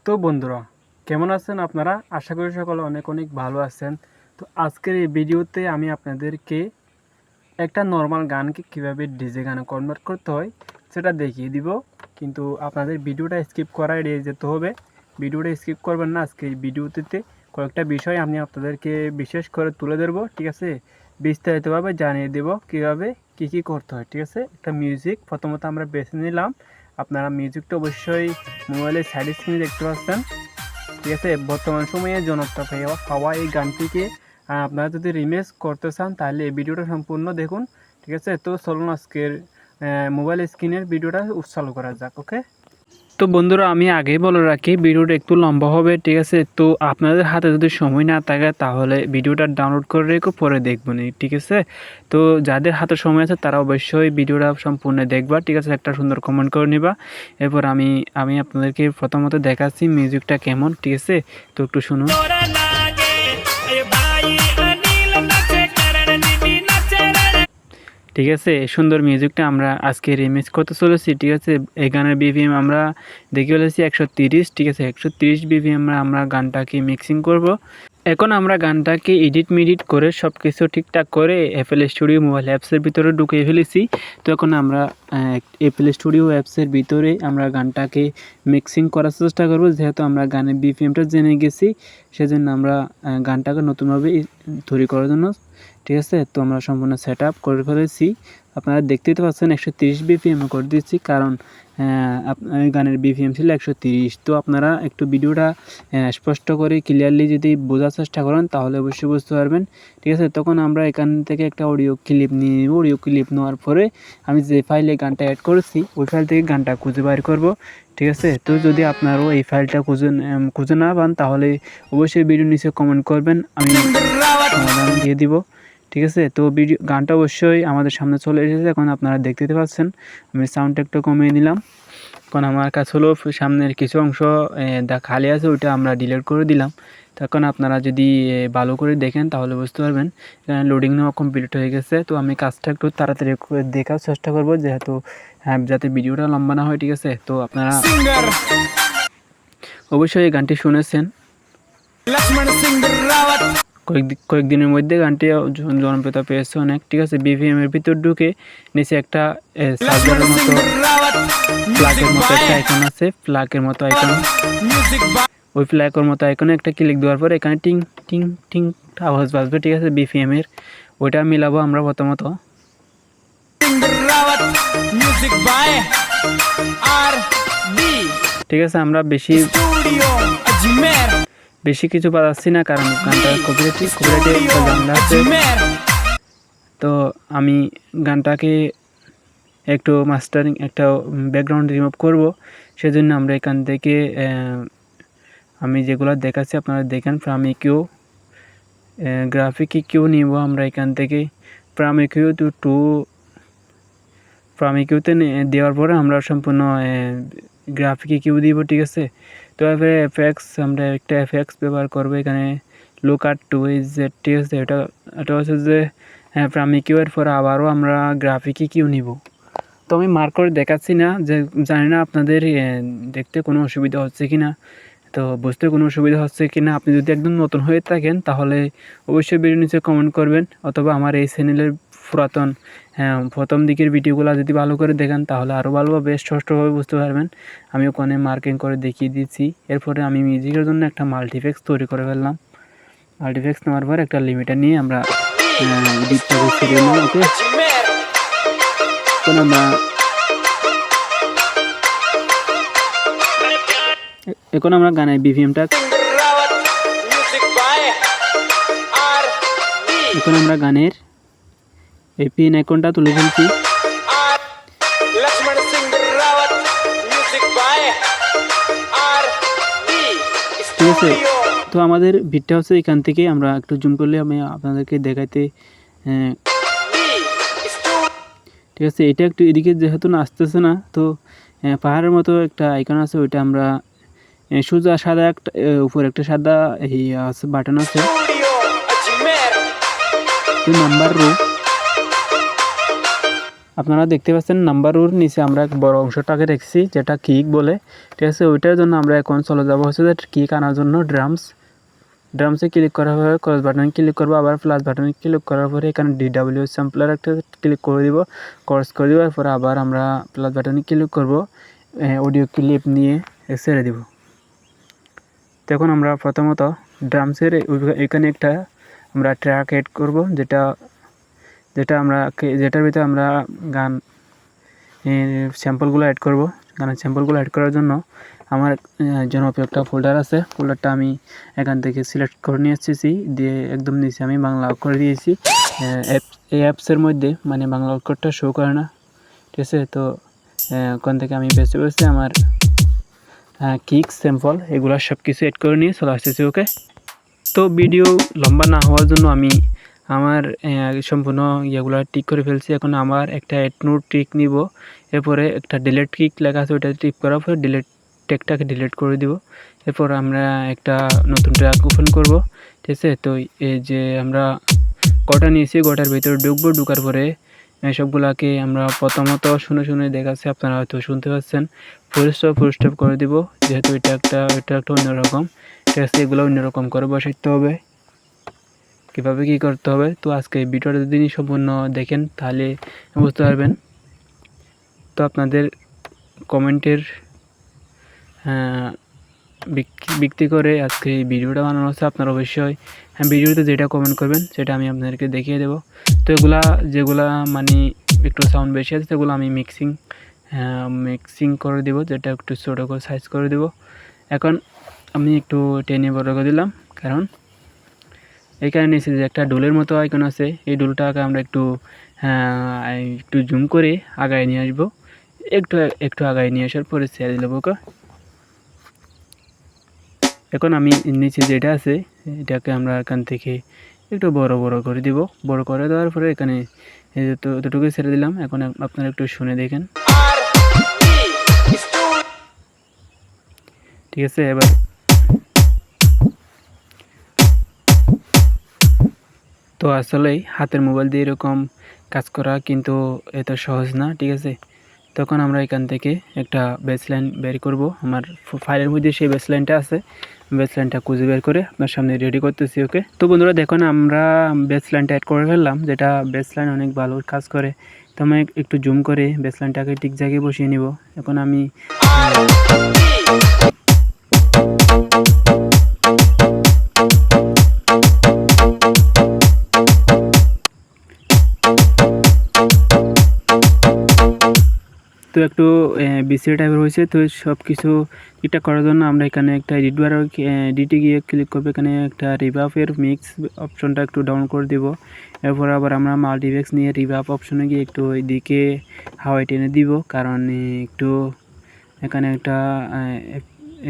তো বন্ধুরা, কেমন আছেন আপনারা? আশা করি সকলে অনেক অনেক ভালো আছেন। তো আজকের এই ভিডিওতে আমি আপনাদেরকে একটা নর্মাল গানকে কিভাবে ডিজে গানে কনভার্ট করতে হয় সেটা দেখিয়ে দিব। কিন্তু আপনাদের ভিডিওটা স্কিপ করা এড়িয়ে যেতে হবে। ভিডিওটা স্কিপ করবেন না। আজকে এই ভিডিওতে কয়েকটা বিষয় আমি আপনাদেরকে বিশেষ করে তুলে ধরবো, ঠিক আছে? বিস্তারিতভাবে জানিয়ে দেব কীভাবে কী করতে হয়, ঠিক আছে? একটা মিউজিক প্রথমত আমরা বেছে নিলাম। আপনারা মিউজিকটা অবশ্যই মোবাইলের সাইড স্ক্রিনে দেখতে পাচ্ছেন, ঠিক আছে? বর্তমান সময়ে জনপ্রিয় হওয়া এই গানটিকে আপনারা যদি রিমেক্স করতে চান তাহলে এই ভিডিওটা সম্পূর্ণ দেখুন, ঠিক আছে? তো চলুন আজকের মোবাইল স্ক্রিনের ভিডিওটা চালু করা যাক। ওকে, তো বন্ধুরা, আমি আগেই বলে রাখি ভিডিওটা একটু লম্বা হবে, ঠিক আছে? তো আপনাদের হাতে যদি সময় না থাকে তাহলে ভিডিওটা ডাউনলোড করে রেখে পরে দেখবেন, ঠিক আছে? তো যাদের হাতে সময় আছে তারা অবশ্যই ভিডিওটা সম্পূর্ণ দেখবা, ঠিক আছে? একটা সুন্দর কমেন্ট করে নিবা। এরপর আমি আপনাদেরকে প্রথমত দেখাচ্ছি মিউজিকটা কেমন, ঠিক আছে? তো একটু শুনুন। ঠিক আছে, সুন্দর মিউজিকটা আমরা আজকে রিমিক্স করতে চলেছি, ঠিক আছে? এই গানের বিভিএম আমরা দেখে ফেলেছি 130, ঠিক আছে? 130 বিভিএম আমরা গানটাকে মিক্সিং করব। এখন আমরা গানটাকে এডিট করে সব কিছু ঠিকঠাক করে এফএল স্টুডিও মোবাইল অ্যাপসের ভিতরে ঢুকিয়ে ফেলেছি। তো এখন আমরা এফএল স্টুডিও অ্যাপসের ভিতরে আমরা গানটাকে মিক্সিং করার চেষ্টা করব। যেহেতু আমরা গানের বিপিএমটা জেনে গেছি, সেজন্য আমরা গানটাকে নতুনভাবে তৈরি করার জন্য, ঠিক আছে? তো আমরা সম্পূর্ণ সেট আপ করে ফেলেছি। আপনারা দেখতেই তো পাচ্ছেন 130 বিপিএম করে দিচ্ছি, কারণ গানের বিপিএম ছিল 130। তো আপনারা একটু ভিডিওটা স্পষ্ট করে ক্লিয়ারলি যদি বোঝার চেষ্টা করেন তাহলে অবশ্যই বুঝতে পারবেন, ঠিক আছে? তখন আমরা এখান থেকে একটা অডিও ক্লিপ নিয়ে নেব। অডিও ক্লিপ নেওয়ার পরে আমি যে ফাইলে গানটা অ্যাড করেছি ওই ফাইল থেকে গানটা খুঁজে বাইর করব, ঠিক আছে? তো যদি আপনারাও এই ফাইলটা খুঁজে না পান তাহলে অবশ্যই ভিডিও নিচে কমেন্ট করবেন, আমি সমাধান দিয়ে দিব, ঠিক আছে? তো গানটা অবশ্যই আমাদের সামনে চলে এসেছে। এখন আপনারা দেখতে পাচ্ছেন আমি সাউন্ডটা একটু কমিয়ে নিলাম। এখন আমার কাছে হলো সামনের কিছু অংশ খালি আছে, ওইটা আমরা ডিলিট করে দিলাম। তখন আপনারা যদি ভালো করে দেখেন তাহলে বুঝতে পারবেন লোডিং নেওয়া কমপ্লিট হয়ে গেছে। তো আমি কাজটা একটু তাড়াতাড়ি দেখার চেষ্টা করব, যেহেতু যাতে ভিডিওটা লম্বা না হয়, ঠিক আছে? তো আপনারা অবশ্যই এই গানটি শুনেছেন। কয়েকদিনের মধ্যে গানটি জনপ্রিয়তা পেয়েছে অনেক, ঠিক আছে? বিভিএম এর ভিতর ঢুকে নিচে একটা সার্ভারের মতো প্লাগের মতো একটা আইকন আছে, প্লাগের মতো আইকন। ওই প্লাগের মতো আইকনে একটা ক্লিক দেওয়ার পর এখানে টিং টিং টিং আওয়াজ বাজবে, ঠিক আছে? বিভিএম এর ওইটা মিলাবো আমরা প্রথমত। ঠিক আছে, আমরা বেশি কিছু বাজাচ্ছি না, কারণ গানটা কপিরাইট ঝামেলা আছে। তো আমি গানটাকে একটু মাস্টারিং, একটা ব্যাকগ্রাউন্ড রিমুভ করব, সেজন্য আমরা এখান থেকে আমি যেগুলো দেখাচ্ছি আপনারা দেখেন। প্রামিকিউ গ্রাফিক কিউ নিব আমরা এখান থেকে। প্রামিকিউতে দেওয়ার পরে আমরা সম্পূর্ণ গ্রাফিক কিউ দিব, ঠিক আছে? তো এবার এফএক্স, আমরা একটা এফএক্স ব্যবহার করবো এখানে, লুক আট টু ইজ, ঠিক আছে? এটা হচ্ছে যে প্রামিকিউ এর পরে আবারও আমরা গ্রাফিক কিউ নিব। তো আমি মার্ক করে দেখাচ্ছি না, যে জানি না আপনাদের দেখতে কোনো অসুবিধা হচ্ছে কি না, তো বুঝতে কোনো অসুবিধা হচ্ছে কি না। আপনি যদি একদম নতুন হয়ে থাকেন তাহলে অবশ্যই ভিডিও নিচে কমেন্ট করবেন, অথবা আমার এই চ্যানেলের পুরাতন প্রথম দিকের ভিডিওগুলো যদি ভালো করে দেখেন তাহলে আরও ভালোভাবে স্পষ্টভাবে বুঝতে পারবেন। আমি ওখানে মার্কিং করে দেখিয়ে দিচ্ছি। এরপরে আমি মিউজিকের জন্য একটা মাল্টিফেক্স তৈরি করে ফেললাম। মাল্টিফেক্স নেওয়ার পর একটা লিমিটার নিয়ে আমরা ডিপটাকে ছেড়ে নিলাম। ওকে, এখন আমরা গানের বিভিএমটা, এখন আমরা গানের এই পিন আইকনটা তুলে ফেলছি। ঠিক আছে, তো আমাদের ভিডিওটা হচ্ছে এখান থেকে, আমরা একটু জুম করলে আমি আপনাদেরকে দেখাইতে, ঠিক আছে? এটা একটু এদিকে যেহেতু না আসতেছে না, তো পাহাড়ের মতো একটা আইকন আছে, ওইটা আমরা সোজা সাদা একটা উপর একটা সাদা এই আছে বাটন আছে, নাম্বার রো, আপনারা দেখতে পাচ্ছেন নাম্বার ওর নিচে আমরা বড় অংশটাকে রেখেছি যেটা কিক বলে, ঠিক আছে। ওইটার জন্য আমরা এখন চলে যাবো হচ্ছে যে কিক আনার জন্য ড্রামসে ক্লিক করার পরে ক্রস বাটনে ক্লিক করবো, আবার প্লাস বাটনে ক্লিক করার পরে এখানে DW স্যাম্পলার একটা ক্লিক করে দিব, ক্রস করে দেওয়ার পরে আবার আমরা প্লাস বাটনে ক্লিক করব, অডিও ক্লিপ নিয়ে ছেড়ে দিব। তখন আমরা প্রথমত ড্রামসের এখানে একটা আমরা ট্র্যাক এড করব, যেটার ভিতরে আমরা গান স্যাম্পলগুলো অ্যাড করব। গানের স্যাম্পলগুলো অ্যাড করার জন্য আমার জনপ্রিয় একটা ফোল্ডার আছে, ফোল্ডারটা আমি এখান থেকে সিলেক্ট করে নিয়ে এসেছি, দিয়ে একদম নিচে আমি বাংলা অক্ষর দিয়েছি। এই অ্যাপসের মধ্যে মানে বাংলা অক্ষরটা শো করে না, ঠিক আছে। তো ওখান থেকে আমি বেছে বেছে আমার কিক স্যাম্পল এগুলো সব কিছু অ্যাড করে নিয়ে চলে আসতেছি। ওকে, তো ভিডিও লম্বা না হওয়ার জন্য আমি আমার সম্পূর্ণ ইয়েগুলো টিক করে ফেলছি। এখন আমার একটা অ্যাড নোট টিক নিব, এরপরে একটা ডিলিট কিক লেখা আছে ওইটা টিক করার পরে ডিলিট ট্যাগটাকে ডিলিট করে দিব। এরপর আমরা একটা নতুন ট্র্যাক ওপেন করব, ঠিক আছে। তো এই যে আমরা গোটা নিয়েছি, গোটার ভিতরে ঢুকবো, ঢুকার পরে সবগুলাকে আমরা প্রথমত শুনে দেখাচ্ছি, আপনারা হয়তো শুনতে পাচ্ছেন। ফুল স্টপ করে দিব, যেহেতু এটা একটা অন্যরকম, ঠিক আছে। এগুলো অন্যরকম করে বসাইতে হবে, কীভাবে কী করতে হবে। তো আজকে ভিডিওটা যদি সম্পূর্ণ দেখেন তাহলে বুঝতে পারবেন। তো আপনাদের কমেন্টের ভিত্তি করে আজকে এই ভিডিওটা বানানো হচ্ছে। আপনারা অবশ্যই ভিডিওতে যেটা কমেন্ট করবেন সেটা আমি আপনাদেরকে দেখিয়ে দেবো। তো যেগুলা মানে একটু সাউন্ড বেশি আছে সেগুলো আমি মিক্সিং করে দেবো, যেটা একটু ছোটো করে সাইজ করে দেবো। এখন আমি একটু টেনে বড় করে দিলাম, কারণ এখানে নিচে যে একটা ডুলের মতো আইকন আছে, এই ডুলটাকে আমরা একটু জুম করে আগায় নিয়ে আসবো। একটু আগায় নিয়ে আসার পরে ছেড়ে দিল ওকে। এখন আমি নিচে যেটা আছে এটাকে আমরা এখান থেকে একটু বড় করে দিব। বড় করে দেওয়ার পরে এখানে এতটুকু ছেড়ে দিলাম। এখন আপনারা একটু শুনে দেখেন, ঠিক আছে। এবার তো আসলেই হাতের মোবাইল দিয়ে এরকম কাজ করা কিন্তু এত সহজ না, ঠিক আছে। তখন আমরা এখান থেকে একটা বেসলাইন বের করব। আমার ফাইলের মধ্যে সেই বেসলাইনটা আছে, বেসলাইনটা খুঁজে বের করে আপনার সামনে রেডি করতেছি। ওকে, তো বন্ধুরা দেখুন আমরা বেসলাইনটা অ্যাড করে ফেললাম, যেটা বেসলাইন অনেক ভালো কাজ করে। তো আমি একটু জুম করে বেসলাইনটাকে ঠিক জায়গায় বসিয়ে নিব। এখন আমি তো একটু বিসি টাইপের হয়েছে। তো সব কিছু ঠিকঠাক করার জন্য আমরা এখানে একটা এডিটে গিয়ে ক্লিক করবো, এখানে একটা রিভাবের মিক্স অপশনটা একটু ডাউন করে দিব। এরপর আবার আমরা মাল্টিভেক্স নিয়ে রিভাব অপশনে গিয়ে একটু ওইদিকে হাওয়াই টেনে দিব, কারণ একটু এখানে একটা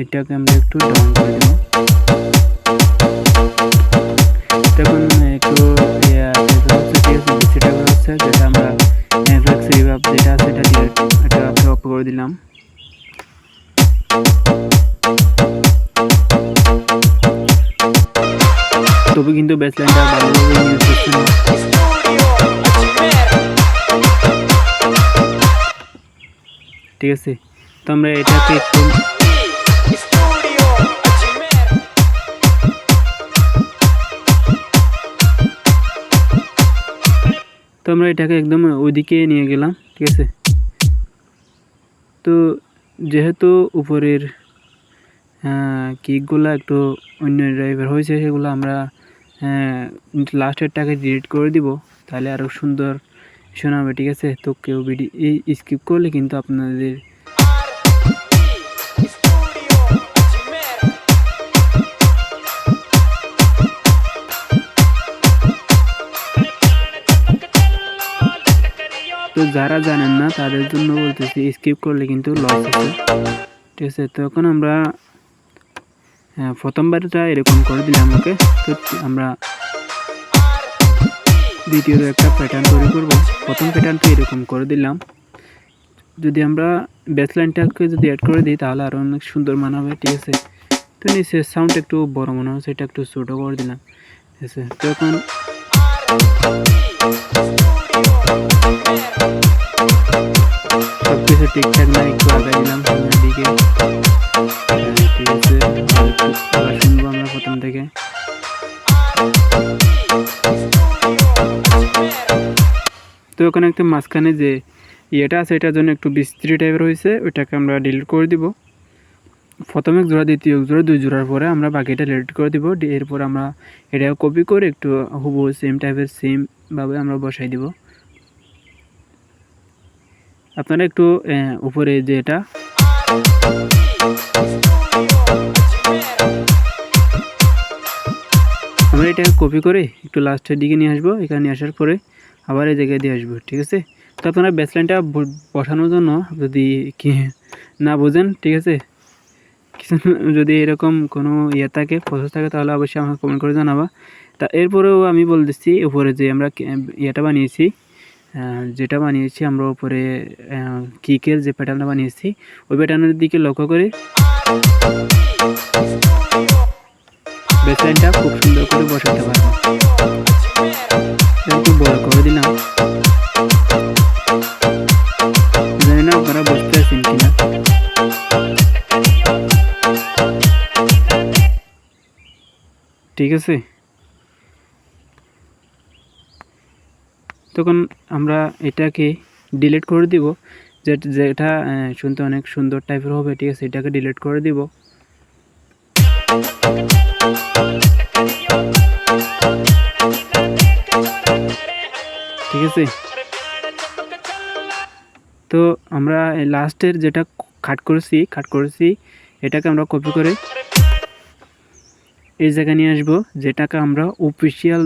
এটাকে আমরা একটু ডাউন করে দেব। তখন একটু হচ্ছে যেটা আমরা রিভাব যেটা আছে এটা অফ করে দিলাম। তবে কিন্তু বেসলাইনটা ভালোভাবে ইউজ করছে না। ঠিক আছে, তো আমরা এটাকে একটু একদম ওইদিকে নিয়ে গেলাম, ঠিক আছে। তো যেহেতু উপরের কিকগুলো একটু অন্য ড্রাইভার হয়েছে, সেগুলো আমরা লাস্টেরটাকে ডিলিট করে দিব, তাহলে আরও সুন্দর শোনাবে, ঠিক আছে। তো কেউ এই স্কিপ করলে কিন্তু আপনাদের তো যারা জানেন না তাদের জন্য বলতেছি, স্কিপ করলে কিন্তু লস আছে, ঠিক আছে। তো এখন আমরা প্রথমবারটা এরকম করে দিলাম। ওকে, তো আমরা দ্বিতীয়ত একটা প্যাটার্ন তৈরি করব। প্রথম প্যাটার্নটা এরকম করে দিলাম। যদি আমরা বেসলাইনটাকে যদি অ্যাড করে দিই তাহলে আরও অনেক সুন্দর মানাবে, ঠিক আছে। তো নিচে সাউন্ড একটু বড় মনে হচ্ছে, এটা একটু ছোটো করে দিলাম, ঠিক আছে। তো এখন সব কিছু ঠিকঠাক না, একটু আগাই দিলাম সামনের দিকে। ঠিক আছে, আবার শুনবো আমরা প্রথম থেকে। তো ওখানে একটু মাঝখানে যে ইয়েটা আছে এটার জন্য একটু বিস্তৃত টাইপের হয়েছে, ওইটাকে আমরা ডিলিট করে দিব। প্রথম এক জোড়া, দ্বিতীয় এক জোড়া, 2 জোড়ার পরে আমরা বাকিটা ডিলিট করে দিব। এরপর আমরা এটা কপি করে একটু হুবহু সেম টাইপের সেমভাবে আমরা বসাই দিব। আপনারা একটু উপরে যে এটা আমরা এটাকে কপি করে একটু লাস্টের দিকে নিয়ে আসবো। এখানে নিয়ে আসার পরে আবার এই জায়গায় দিয়ে আসবো, ঠিক আছে। তো আপনারা বেসলাইনটা বসানোর জন্য যদি কি না বোঝেন, ঠিক আছে, কিছু যদি এরকম কোনো ইয়ে থাকে, প্রসেস থাকে, তাহলে অবশ্যই আমাকে কমেন্ট করে জানাবা। তা এরপরেও আমি বলতেছি, উপরে যে আমরা ইয়েটা বানিয়েছি, যেটা বানিয়েছি আমরা উপরে কিকের যে প্যাটার্নটা বানিয়েছি, ওই প্যাটার্নের দিকে লক্ষ্য করে বেসলাইনটা খুব সুন্দর করে বসাতে পারবো। একটু বড় করে দিলাম, জানি না আপনারা বুঝতে পারছেন কিনা। ঠিক আছে, তখন আমরা এটাকে ডিলিট করে দিব। যেটা শুনতে অনেক সুন্দর টাইপের হবে, ঠিক আছে, এটাকে ডিলিট করে দিব। ঠিক আছে, তো আমরা লাস্টের যেটা কাট করেছি এটাকে আমরা কপি করে এই জায়গায় নিয়ে আসবো, যেটাকে আমরা অফিসিয়াল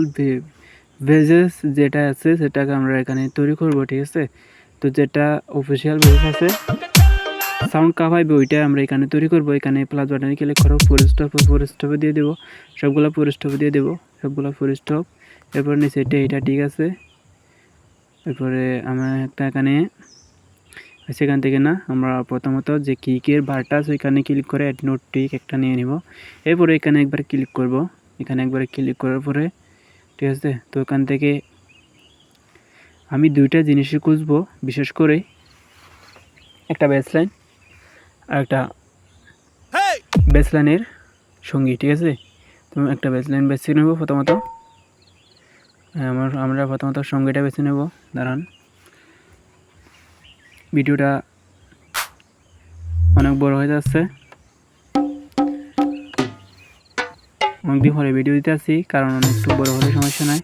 ভেজেস যেটা আছে সেটাকে আমরা এখানে তৈরি করব। ঠিক আছে, তো যেটা অফিসিয়াল ভেজ আছে সাউন্ড কাভাইবে ওইটা আমরা এখানে তৈরি করব। এখানে প্লাস বাটনে ক্লিক করো, ফোর স্টপে দিয়ে দেবো, সবগুলো ফোর স্টপে দিয়ে দেবো, সবগুলো ফোর স্টপ। এরপর নিচে এটা ঠিক আছে। এরপরে আমরা একটা এখানে সেখান থেকে না, আমরা প্রথমত যে কিকের বারটা আছে ওইখানে ক্লিক করে অ্যাড নোট টিক একটা নিয়ে নিব। এরপরে এখানে একবার ক্লিক করব, এখানে একবার ক্লিক করার পরে, ঠিক আছে, তো এখান থেকে আমি দুইটা জিনিসই খুঁজবো, বিশেষ করে একটা বেসলাইন আর একটা বেসলাইনের সঙ্গী। ঠিক আছে, তো একটা বেসলাইন বেছে নেব প্রথমত। আমরা প্রথমত সঙ্গীটা বেছে নেব। দাঁড়ান, ভিডিওটা অনেক বড় হয়ে যাচ্ছে, অনেকদিন পরে ভিডিও দিতে আসছি, কারণ একটু বড় হলে সমস্যা নাই।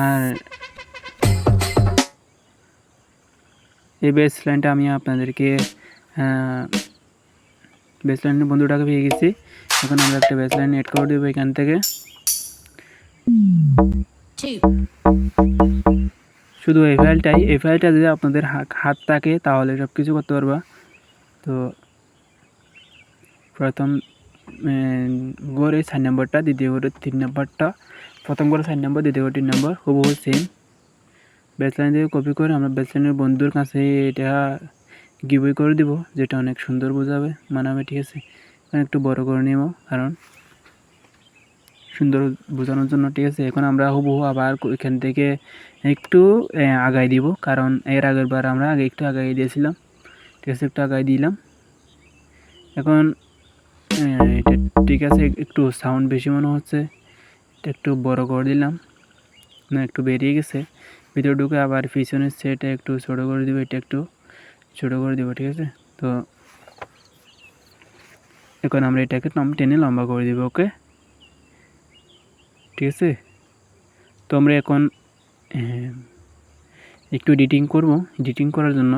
আর এই বেসলাইনটা আমি আপনাদেরকে বেসলাইনের বন্ধুটাকে পেয়ে গেছি। এখন আমরা একটা বেসলাইন এড করে দেবো এখান থেকে। শুধু এই ফাইলটা যদি আপনাদের হাত থাকে তাহলে সব কিছু করতে পারবা। তো প্রথম গড়ে 4 নম্বরটা, দ্বিতীয় গড়ে 3 নম্বরটা, প্রথম গড়ে 4 নম্বর, দ্বিতীয় গড়ে 3 নম্বর হুবহু সেম বেসলাইন থেকে কপি করে আমরা বেসলাইনের বন্ধুর কাছে এটা গিভওয়ে করে দিব, যেটা অনেক সুন্দর বোঝাবে, মানাবে। ঠিক আছে, একটু বড় করে নেব কারণ সুন্দর বোঝানোর জন্য। ঠিক আছে, এখন আমরা হুবহু আবার এখান থেকে একটু আগাই দিব, কারণ এর আগের বার আমরা একটু আগাই দিয়েছিলাম। ঠিক আছে, একটু আগাই দিলাম। এখন এটা ঠিক আছে, একটু সাউন্ড বেশি মনে হচ্ছে, এটা একটু বড় করে দিলাম, না একটু বেরিয়ে গেছে ভিতরে ঢুকে। আবার পিছনের সেটা একটু ছোটো করে দিব, এটা একটু ছোটো করে দিব। ঠিক আছে, তো এখন আমরা এটাকে টেনে লম্বা করে দিব। ওকে, ঠিক আছে, তো আমরা এখন একটু এডিটিং করব। এডিটিং করার জন্য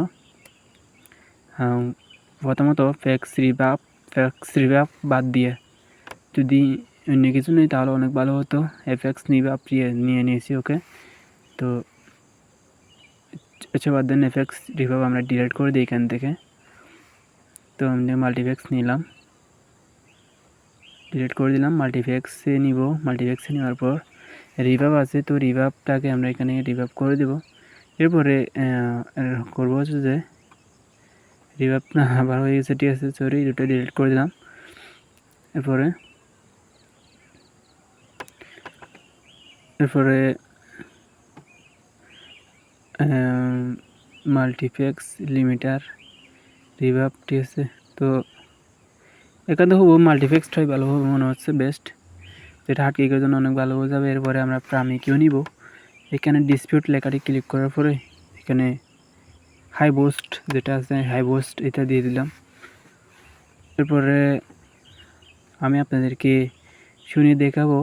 প্রথমত ফ্যাক্স রিভাব বাদ দিয়ে, যদি অন্য কিছু নেই তাহলে অনেক ভালো হতো। এফএক্স রিভাব নিয়ে নিয়েছি। ওকে, তো আচ্ছা বাদ দেন, এফএক্স রিভাব আমরা ডিলিট করে দিই এখান থেকে। তো আমরা মাল্টিফ্যাক্স নিলাম, ডিলিট করে দিলাম, মাল্টিফ্যাক্সে নিব। মাল্টিফ্যাক্সে নেওয়ার পর রিভাব আছে, তো রিভাবটাকে আমরা এখানে রিভাব করে দেব। এরপরে করবো হচ্ছে যে রিভাব না আবার হয়ে গেছে। ঠিক আছে, সরি, দুটো ডিলিট করে দিলাম। এরপরে মাল্টিপ্লেক্স লিমিটার রিভাব, ঠিক আছে। তো এখান থেকে মাল্টিপ্লেক্সটাই ভালো হবে মনে হচ্ছে বেস্ট, যেটা হার্ড কিকের জন্য অনেক ভালো হয়ে যাবে। এরপরে আমরা প্রামিকেও নিব। এখানে ডিসপিউট লেখাটি ক্লিক করার পরে এখানে হাই বুস্ট যেটা আছে হাই বুস্ট এটা দিয়ে দিলাম। এরপরে আমি আপনাদেরকে শুনিয়ে দেখাবো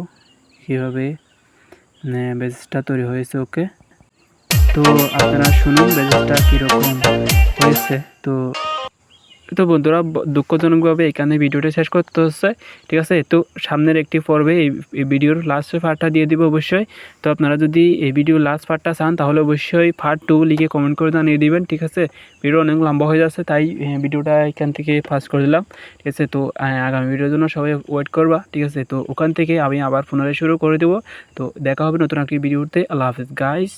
কীভাবে বেজেসটা তৈরি হয়েছে। ওকে, তো আপনারা শুনুন বেজেসটা কীরকম হয়েছে। তো বন্ধুরা, দুঃখজনকভাবে এখানে ভিডিওটা শেষ করতে হচ্ছে, ঠিক আছে। তো সামনের একটি পর্বে এই ভিডিওর লাস্ট পার্টটা দিয়ে দিব অবশ্যই। তো আপনারা যদি এই ভিডিওর লাস্ট পার্টটা চান তাহলে অবশ্যই পার্ট 2 লিখে কমেন্ট করে জানিয়ে দিবেন, ঠিক আছে। ভিডিও অনেক লম্বা হয়ে যাচ্ছে, তাই ভিডিওটা এখান থেকে ফাস্ট করে দিলাম, ঠিক আছে। তো আগামী ভিডিওর জন্য সবাই ওয়েট করবা, ঠিক আছে। তো ওখান থেকে আমি আবার পুনরায় শুরু করে দেবো। তো দেখা হবে নতুন একটি ভিডিওতে। আল্লাহ হাফেজ গাইস।